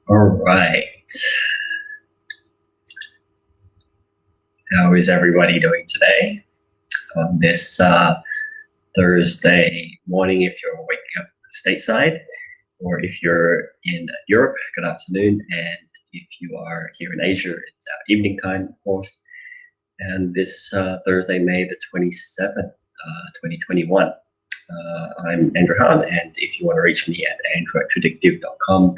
All right. How is everybody doing today on this Thursday morning if you're waking up stateside, or if you're in Europe, good afternoon, and if you are here in Asia, it's evening time, of course. And this Thursday, May the 27th, 2021. I'm Andrew Hahn, and if you want to reach me at andrew@traddictiv.com,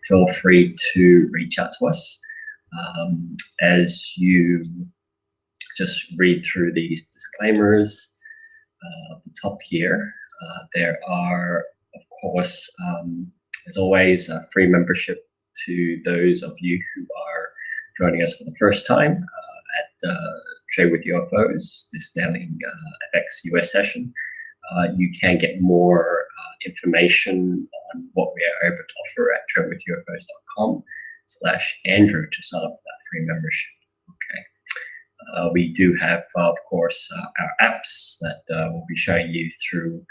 feel free to reach out to us. As you just read through these disclaimers at the top here, there are, of course, as always, a free membership to those of you who are joining us for the first time at Trade with UFOs, this daily FX US session. You can get more information on what we are able to offer at tradewithufos.com/Andrew to sign up for that free membership. Okay. We do have, of course, our apps that we'll be showing you through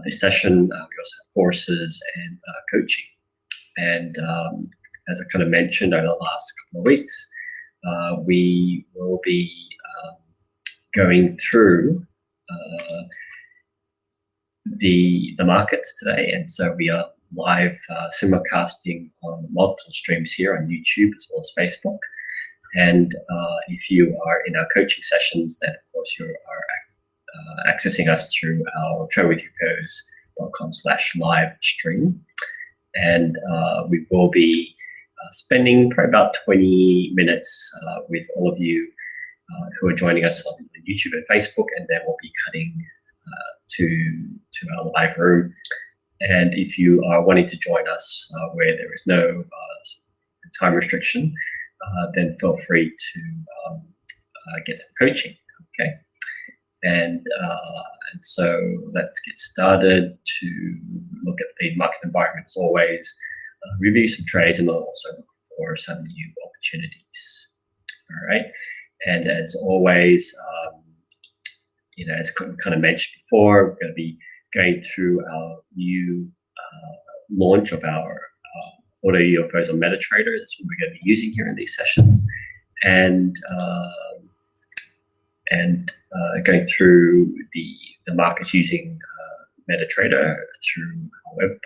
this session. We also have courses and coaching. And as I kind of mentioned over the last couple of weeks, we will be going through the markets today, and so we are live simulcasting on multiple streams here on YouTube as well as Facebook. And if you are in our coaching sessions, then of course you are accessing us through our tradewithufos.com/live stream. And we will be spending probably about 20 minutes with all of you who are joining us on YouTube and Facebook, and then we'll be cutting to our live room. And if you are wanting to join us where there is no time restriction, then feel free to get some coaching. Okay, and so let's get started to look at the market environment as always, review some trades, and also look for some new opportunities. All right, and as always, as kind of mentioned before, we're going to be going through our new launch of our AutoUFOs on MetaTrader. That's what we're going to be using here in these sessions, and going through the markets using MetaTrader through our web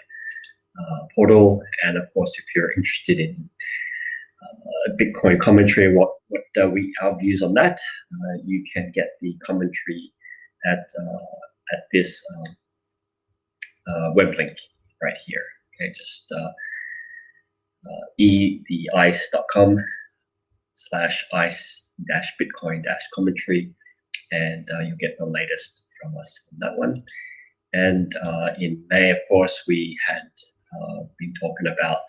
portal. And of course, if you're interested in Bitcoin commentary and what our views on that, you can get the commentary at this web link right here. Okay, just theice.com/ice-bitcoin-commentary, and you'll get the latest from us on that one. And in May, of course, we had been talking about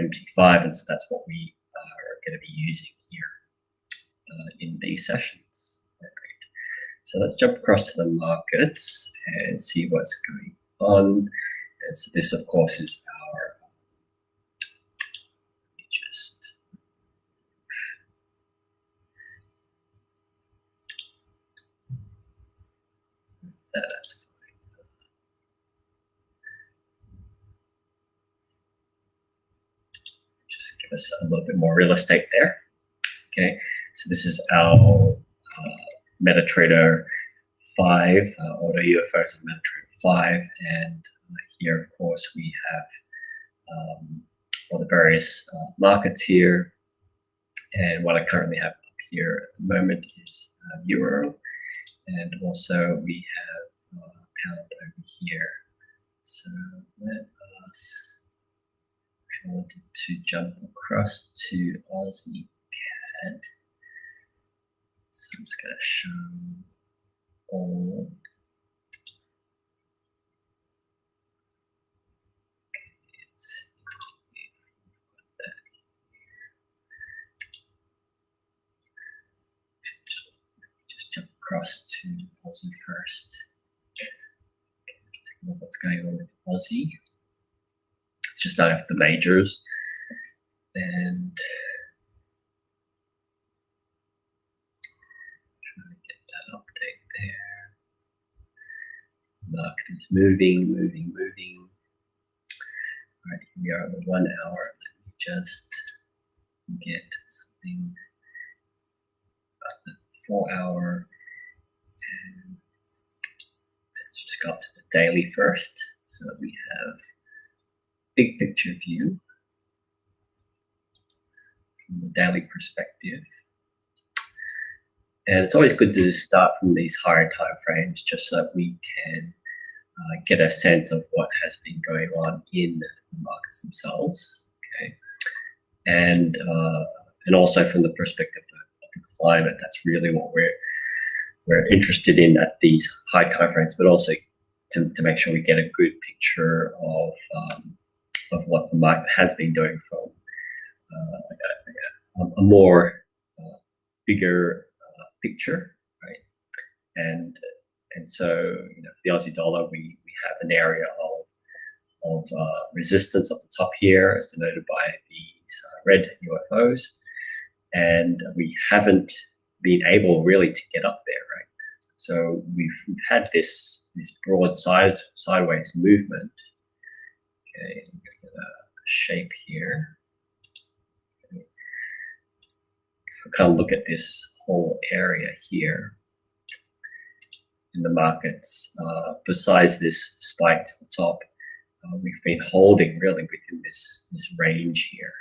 MT5, and so that's what we are going to be using here in these sessions. All right. So let's jump across to the markets and see what's going on. And so this, of course, is our that's fine. Just give us a little bit more real estate there. Okay, so this is our MetaTrader 5, AutoUFOs on MetaTrader 5, and here, of course, we have all the various markets here. And what I currently have up here at the moment is Euro, and also we have pound over here. So let us, if I wanted to jump across to Aussie CAD, so I'm just going to show all. Across to Aussie first. Let's take a look what's going on with Aussie. Just out of the majors, and trying to get that update there. Market is moving. All right, here we are on the 1 hour. Let me just get something about the 4-hour, and let's just go up to the daily first, so that we have big picture view from the daily perspective. And it's always good to start from these higher time frames, just so that we can get a sense of what has been going on in the markets themselves. Okay, and also from the perspective of the climate, that's really what we're interested in at these high time frames, but also to make sure we get a good picture of what the market has been doing from a more bigger picture, right? And so, for the Aussie dollar, we have an area of resistance at the top here, as denoted by these red UFOs, and we haven't been able really to get up there, right? So we've had this broad sideways movement. Okay, I'm going to get a shape here. Okay. If we kind of look at this whole area here in the markets, besides this spike to the top, we've been holding really within this range here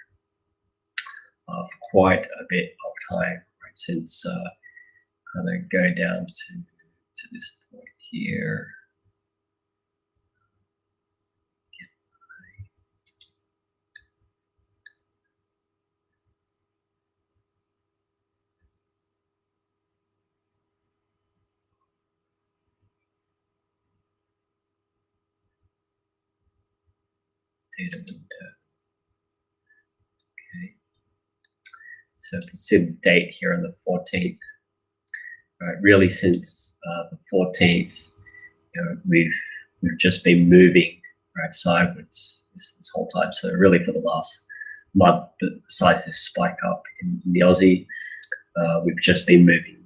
for quite a bit of time, right? Since kind of go down to this point here. Data window. Okay. So if you see the date here on the 14th, right? Really, since the 14th, we've just been moving right sideways this whole time. So really, for the last month, besides this spike up in the Aussie, we've just been moving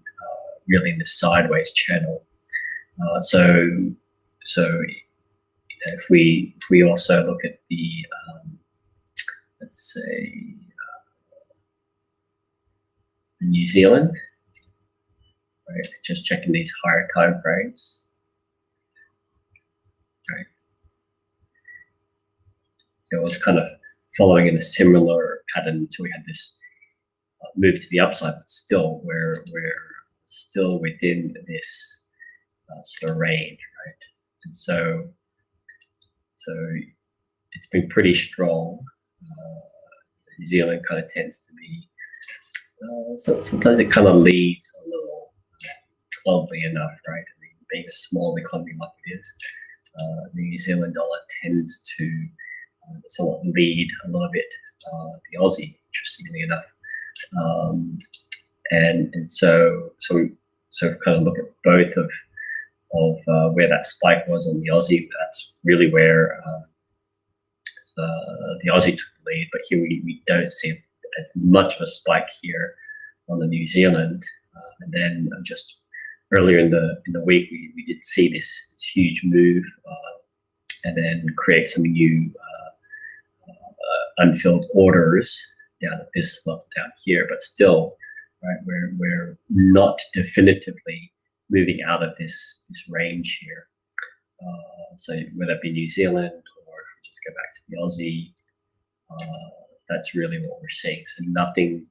really in this sideways channel. So if we also look at the let's say New Zealand, right? Just checking these higher time frames, right? It was kind of following in a similar pattern until we had this move to the upside, but still we're still within this sort of range, right? And so it's been pretty strong. New Zealand kind of tends to be, so sometimes it kind of leads a little clumsily enough, right? I mean, being a small economy like it is, the New Zealand dollar tends to somewhat lead a little bit the Aussie, interestingly enough. And so kind of look at both of where that spike was on the Aussie. That's really where the Aussie took the lead, but here we don't see as much of a spike here on the New Zealand. And then just earlier in the week, we did see this huge move, and then create some new unfilled orders down at this level down here. But still, right, we're not definitively moving out of this range here. So whether it be New Zealand, or if we just go back to the Aussie, that's really what we're seeing. So nothing,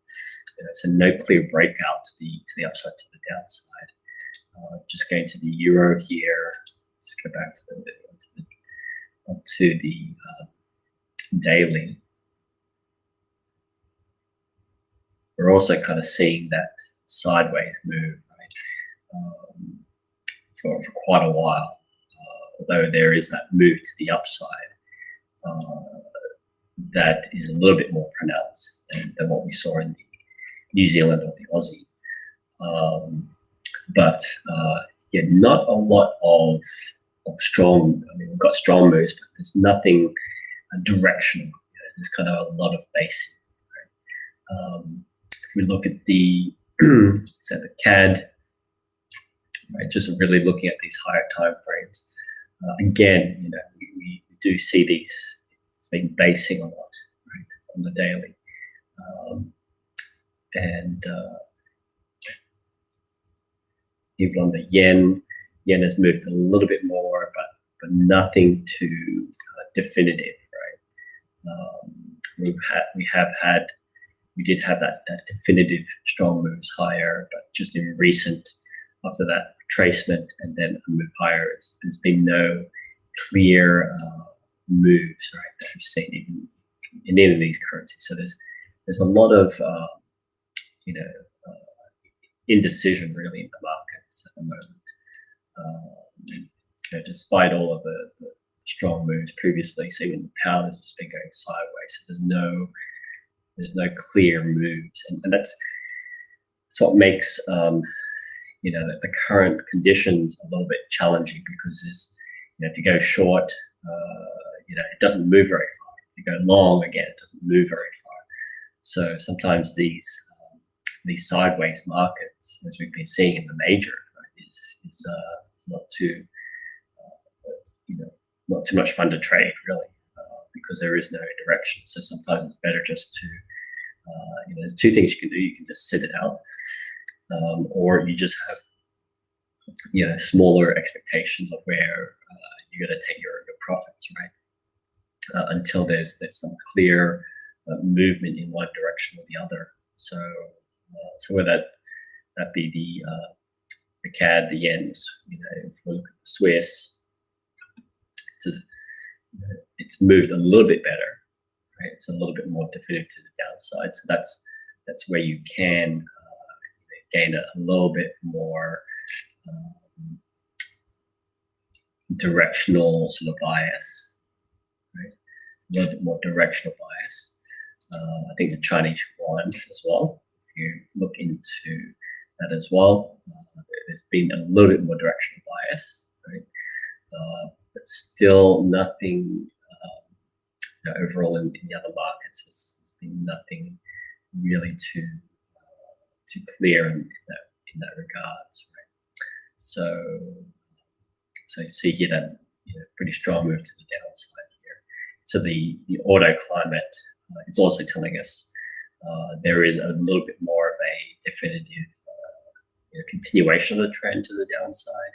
so no clear breakout to the upside, to the downside. Just going to the euro here. Just go back to the daily. We're also kind of seeing that sideways move, right, for quite a while. Although there is that move to the upside, that is a little bit more pronounced than what we saw in the New Zealand or the Aussie. But yeah, not a lot of strong. I mean, we've got strong moves, but there's nothing directional. There's kind of a lot of basic. Right? If we look at the say the CAD, right, just really looking at these higher time frames. Again, we do see these. It's been basing a lot, right, the daily. And even on the yen has moved a little bit more, but nothing too definitive, right? We did have that definitive strong moves higher, but just in recent, after that retracement and then a move higher, there's been no clear moves, right, that we've seen in any of these currencies. So there's a lot of indecision really in the markets at the moment. Despite all of the strong moves previously, so even the pound has just been going sideways. So there's no clear moves, and that's what makes the current conditions a little bit challenging, because if you go short, it doesn't move very far. If you go long, again, it doesn't move very far. So sometimes these sideways markets, as we've been seeing in the major, right, is not too not too much fun to trade, really, because there is no direction. So sometimes it's better just to there's two things you can do. You can just sit it out, or you just have smaller expectations of where you're going to take your profits, right, until there's some clear movement in one direction or the other. So whether that be the CAD, the yens, if we look at the Swiss, it's moved a little bit better, right? It's a little bit more definitive to the downside. So that's where you can gain a little bit more directional sort of bias, right? A little bit more directional bias. I think the Chinese yuan as well, if you look into that as well, there's been a little bit more directional bias, right? But still nothing overall in the other markets has been nothing really too clear in that regards, right? So you see here that pretty strong move to the downside here. So the auto climate is also telling us there is a little bit more of a definitive continuation of the trend to the downside.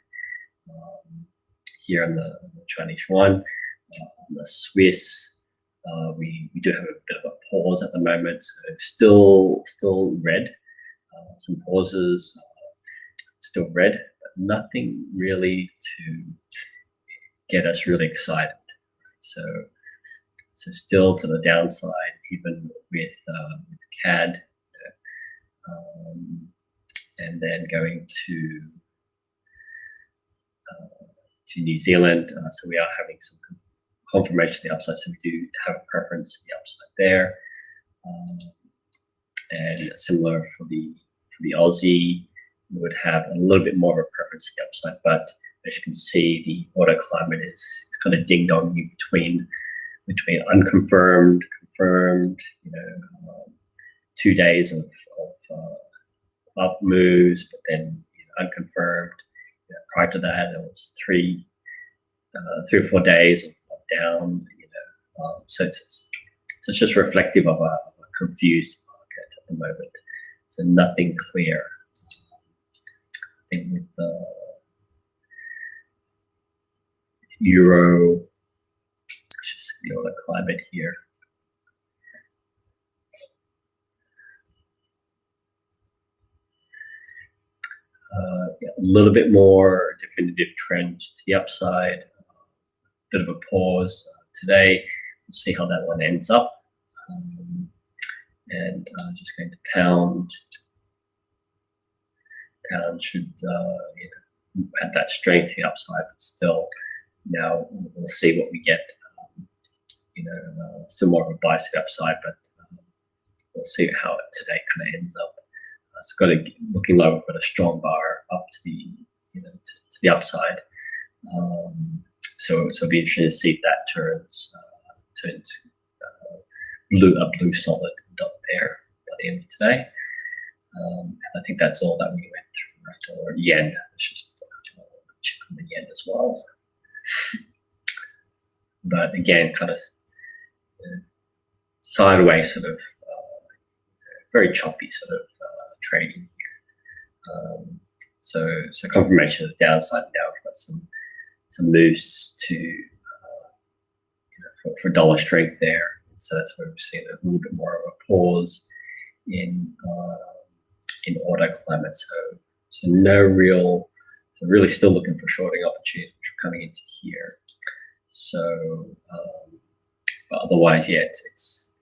Here on the Chinese yuan, on the Swiss, we do have a bit of a pause at the moment. So still red, some pauses, still red, but nothing really to get us really excited. So still to the downside, even with CAD, and then going to New Zealand. So we are having some confirmation of the upside. So we do have a preference to the upside there, and similar for the Aussie, we would have a little bit more of a preference to the upside. But as you can see, the auto climate is kind of ding donging between unconfirmed, confirmed. 2 days of up moves, but then unconfirmed. Prior to that, it was 3 or 4 days of down. So it's just reflective of a confused market at the moment. So nothing clear. I think with the euro, let's just see the other climate here. A little bit more definitive trend to the upside. Bit of a pause today. We'll see how that one ends up. And just going to pound. Pound should have that strength to the upside, but still, now we'll see what we get. Still more of a bias to the upside, but we'll see how it today kind of ends up. So looking like we've got a strong bar up to the to the upside. So it'll be interesting to see if that turns to a blue solid dot there by the end of today. And I think that's all that we went through. Right? Or yen. Let's just check on the yen as well. But again, kind of sideways sort of very choppy sort of trading here. So confirmation of the downside. Now we've got some moves to for dollar strength there. So that's where we've seen a little bit more of a pause in auto climate. So no real, so really still looking for shorting opportunities, which are coming into here. So but otherwise, yeah, it's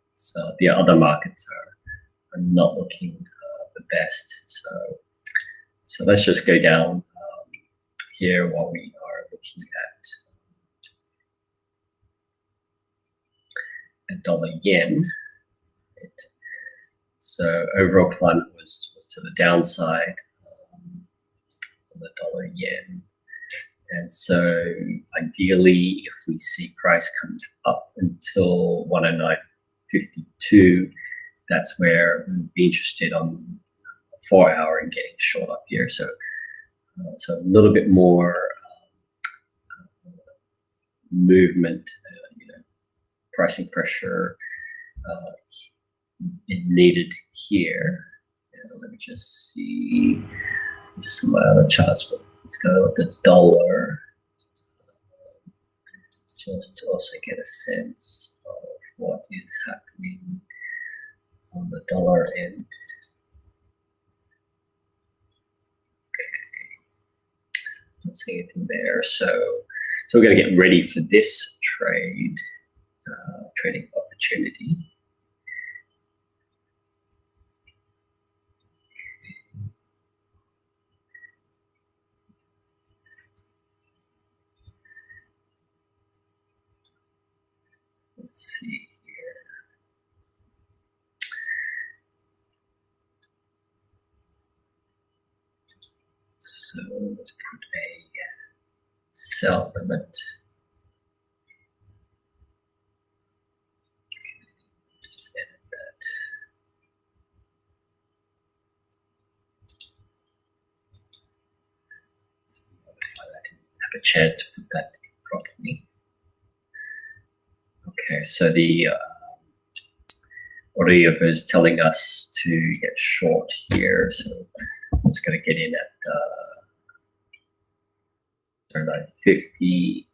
the other markets are not looking the best. So let's just go down here while we are looking at dollar yen. So overall climate was to the downside on the dollar yen. And so ideally, if we see price come up until 109.52, that's where we'd be interested on 4 hour and getting short up here. So a little bit more movement, pricing pressure needed here. Let me just see just some of my other charts, but let's go with the dollar just to also get a sense of what is happening on the dollar end. Don't see anything there. So we're going to get ready for this trading opportunity. Let's see here. So let's put a sell limit. Okay, just edit that. So I didn't have a chance to put that in properly. Okay, so the AutoUFOs is telling us to get short here. So I'm just going to get in at 950,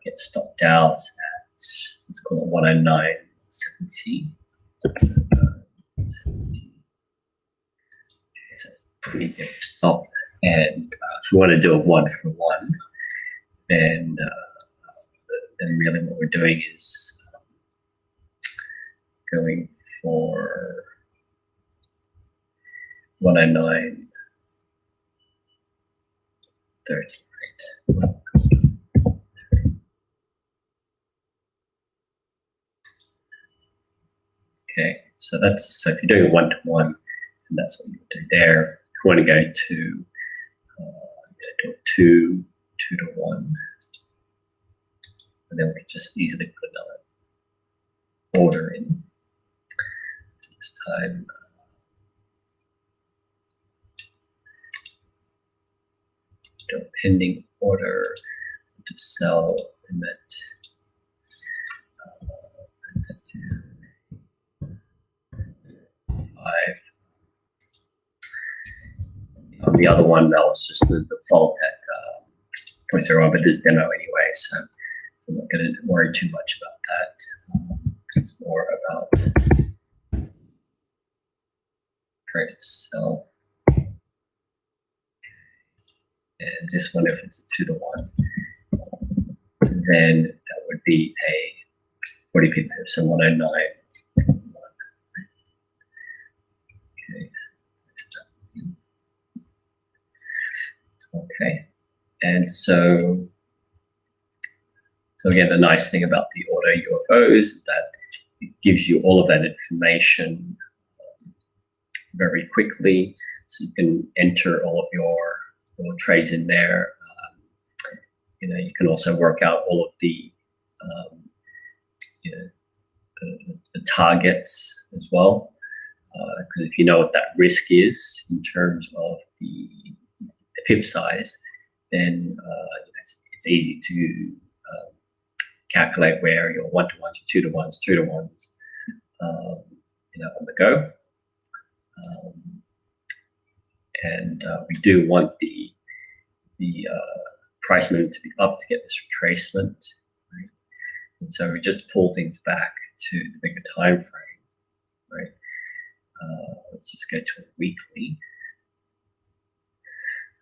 get stopped out at, let's call it 109.70. Okay, so it's pretty good stop. And if we want to do a 1-for-1, then really what we're doing is going for 109.30, right? Okay, so if you're doing a 1-to-1, and that's what you do there. You want to go to do a 2-to-1, and then we can just easily put another order in. This time, do a pending order to sell limit. Let's do 5. On the other one, that was just the default at 0.01, but it is demo anyway, so I'm not going to worry too much about that. It's more about try to sell. And this one, if it's a 2-to-1, then that would be a 40 pip, so 109. Okay, okay, and so again, the nice thing about the AutoUFOs is that it gives you all of that information very quickly, so you can enter all of your trades in there. You can also work out all of the the targets as well, because if you know what that risk is in terms of the pip size, then it's easy to calculate where your 1-to-1s, 2-to-1s, 3-to-1s on the go. And we do want the price movement to be up to get this retracement, right? And so we just pull things back to the bigger time frame, right? Let's just go to a weekly.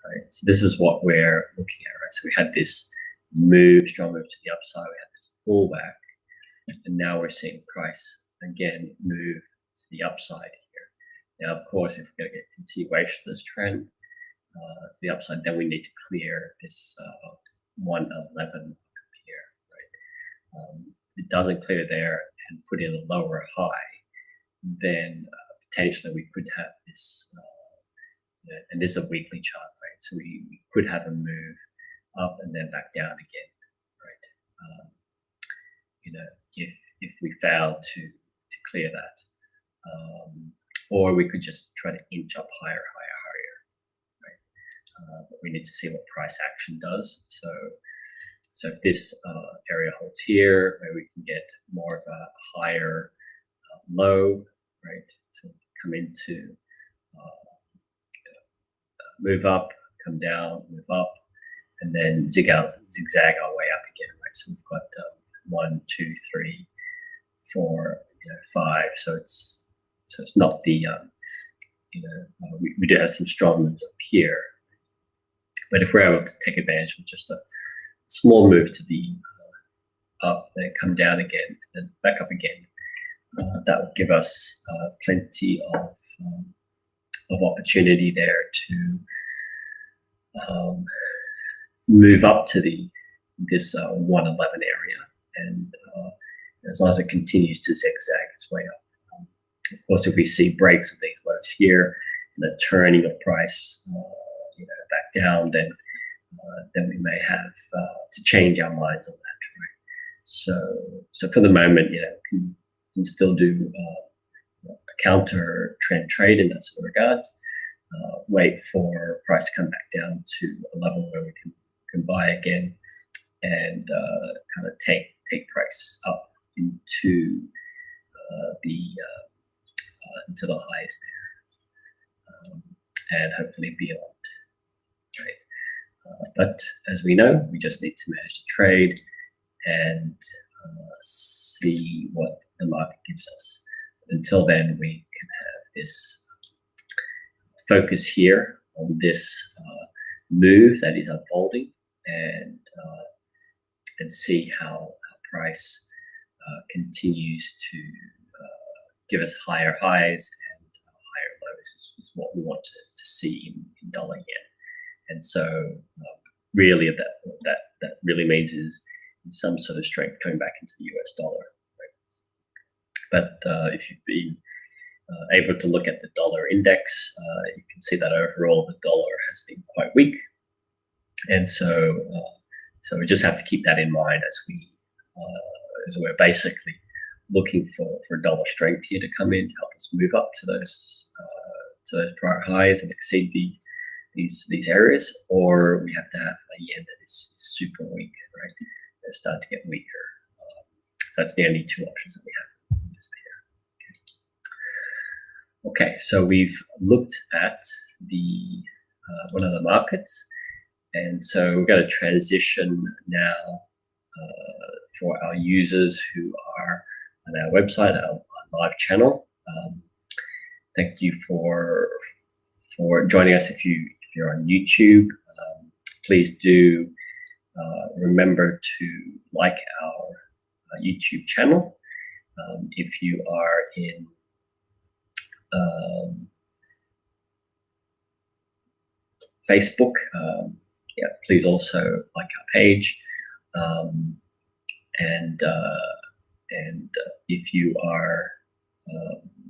Right, so this is what we're looking at, right? So we had this strong move to the upside, we had this pullback, and now we're seeing price again move to the upside here. Now, of course, if we're going to get continuation of this trend to the upside, then we need to clear this 111 here, right? If it doesn't clear there and put in a lower high, then potentially we could have this, and this is a weekly chart, right? So we could have a move up and then back down again, right? If we fail to clear that, or we could just try to inch up higher, right? But we need to see what price action does. So if this area holds here, maybe we can get more of a higher low, right? So come into move up, come down, move up, and then zigzag our way up again, right? So we've got 1, 2, 3, 4, 5. So it's not the we do have some strong moves up here, but if we're able to take advantage of just a small move to the up, then come down again, and back up again, that will give us plenty of opportunity there to move up to this 111 area, and as long as it continues to zigzag its way up. Of course, if we see breaks of these lows here and a turning of price back down, then we may have to change our minds on that, right? So for the moment, can still do a counter trend trade in that sort of regards. Wait for price to come back down to a level where we can buy again, and kind of take price up into the highs there, and hopefully beyond, right? But as we know, we just need to manage the trade and see what the market gives us. Until then, we can have this focus here on this move that is unfolding, and see how price continues to give us higher highs and higher lows is what we want to see in dollar yen. And so really that really means is some sort of strength coming back into the US dollar, right? But if you've been able to look at the dollar index, you can see that overall the dollar has been quite weak, and so we just have to keep that in mind as we're basically looking for dollar strength here to come in to help us move up to those prior highs and exceed these areas, or we have to have a yen that is super weak, right? They start to get weaker. That's the only two options that we have in this pair. Okay, so we've looked at the one of the markets, and so we're going to transition now for our users who are on our website, our live channel. Thank you for joining us. If you're on YouTube, please do remember to like our YouTube channel. If you are in Facebook, please also like our page. And if you are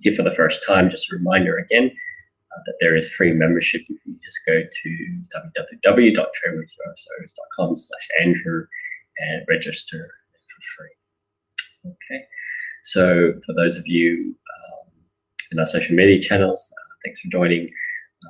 here for the first time, just a reminder again that there is free membership. If you just go to www.tradewithufos.com/Andrew and register for free. Okay, so for those of you in our social media channels, thanks for joining.